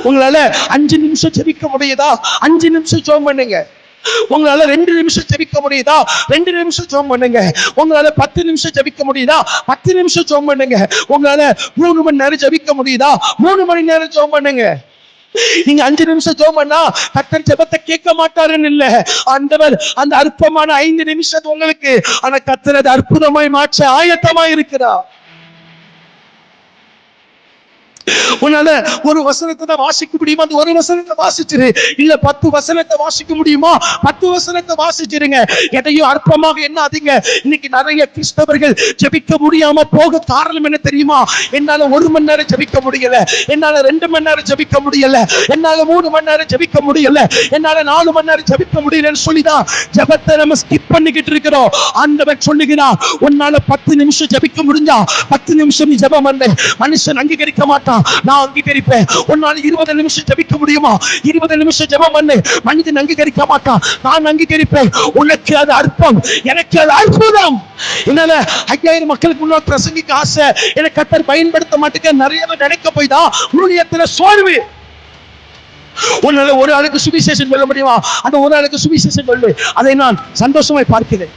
உங்களால 5 நிமிஷம் ஜெபிக்க முடியுதா? 5 நிமிஷம் ஜெபம் பண்ணுங்க. உங்களால 2 நிமிஷம் ஜெபிக்க முடியுதா? 2 நிமிஷம் ஜெபம் பண்ணுங்க. உங்களால 10 நிமிஷம் ஜெபிக்க முடியுதா? 10 நிமிஷம் ஜெபம் பண்ணுங்க. உங்களால 3 மணி நேரம் ஜெபிக்க முடியுதா? 3 மணி நேரம் ஜெபம் பண்ணுங்க. நீங்க 5 நிமிஷம் ஜெபம் பண்ணா கர்த்தர் ஜெபத்தை கேட்க மாட்டாருன்னு இல்ல. ஆண்டவர் அந்த அற்பமான 5 நிமிஷம் உங்களுக்கு ஆனா கர்த்தர் அது அற்புதமாய் மாற்ற ஆயத்தமா இருக்கிறார். உன்னால ஒரு வசனத்தை தான் வாசிக்க முடியுமா? அந்த ஒரு வசனத்தை வாசிச்சிரு. இல்ல 10 வசனத்தை வாசிக்க முடியுமா? 10 வசனத்தை வாசிச்சிருங்க. எதையும் அற்பமாக எண்ணாதீங்க. இன்னைக்கு நிறைய கிறிஸ்தவர்கள் ஜெபிக்க முடியாம போக காரணம் என்ன தெரியுமா? என்னால 1 மணி நேரம் ஜெபிக்க முடியல, என்னால 2 மணி நேரம் ஜெபிக்க முடியல, என்னால 3 மணி நேரம் ஜெபிக்க முடியல, என்னால 4 மணி நேரம் ஜெபிக்க முடியலன்னு சொல்லிதான் ஜெபத்தை நம்ம ஸ்கிப் பண்ணிக்கிட்டு இருக்கிறோம். ஆண்டவர் சொல்லுகிறார், உன்னால 10 நிமிஷம் ஜெபிக்க முடிஞ்சா 10 நிமிஷம் நீ ஜெபம் பண்ணு. மனுஷன் அங்கீகரிக்க மாட்டான், நான் அங்கீகரிப்பேன். உன்னால 20 நிமிஷம் ஜெபிக்க முடியுமா? 20 நிமிஷம் ஜெபம் பண்ணு. மனிதன் அங்கீகரிக்க மாட்டான், நான் அங்கீகரிப்பேன். உனக்கு அது அற்பம், எனக்கு அது அற்புதம். என்னால 5000 மக்களுக்கு முன்னாடி பிரசங்கிக்க ஆசை, எனக்கு கர்த்தர் பயன்படுத்த மாட்டேங்க நிறைய நினைக்க போய்தான் ஊழியத்துல சோர்வு. உன்னால ஒரு ஆளுக்கு சுவிசேஷம் சொல்ல முடியுமா? அந்த ஒரு ஆளுக்கு சுவிசேஷம் சொல்லு, அதை நான் சந்தோஷமாய் பார்க்கிறேன்.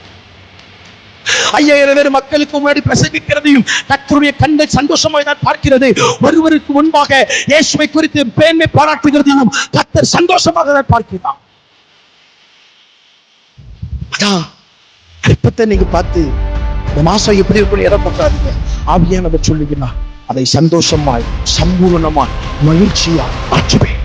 5000 பேர் மக்களுக்கு முன்னாடி பிரசங்கிக்கிறதையும் கர்த்தருடைய கண்கள் சந்தோஷமாய் தான் பார்க்கிறது. ஒருவருக்கு முன்பாக இயேசுவை குறித்து பெருமை பாராட்டுகிறதையும் கர்த்தர் சந்தோஷமாக தான் பார்க்கிறார். அற்பத்தை நீங்க பார்த்து இந்த மாசம் எப்படி இருக்கும் இறப்பாங்க. ஆவியானவர் சொல்லுகிறார், அதை சந்தோஷமாய் சம்பூர்ணமாய் மகிழ்ச்சியா ஆற்றுவேன்.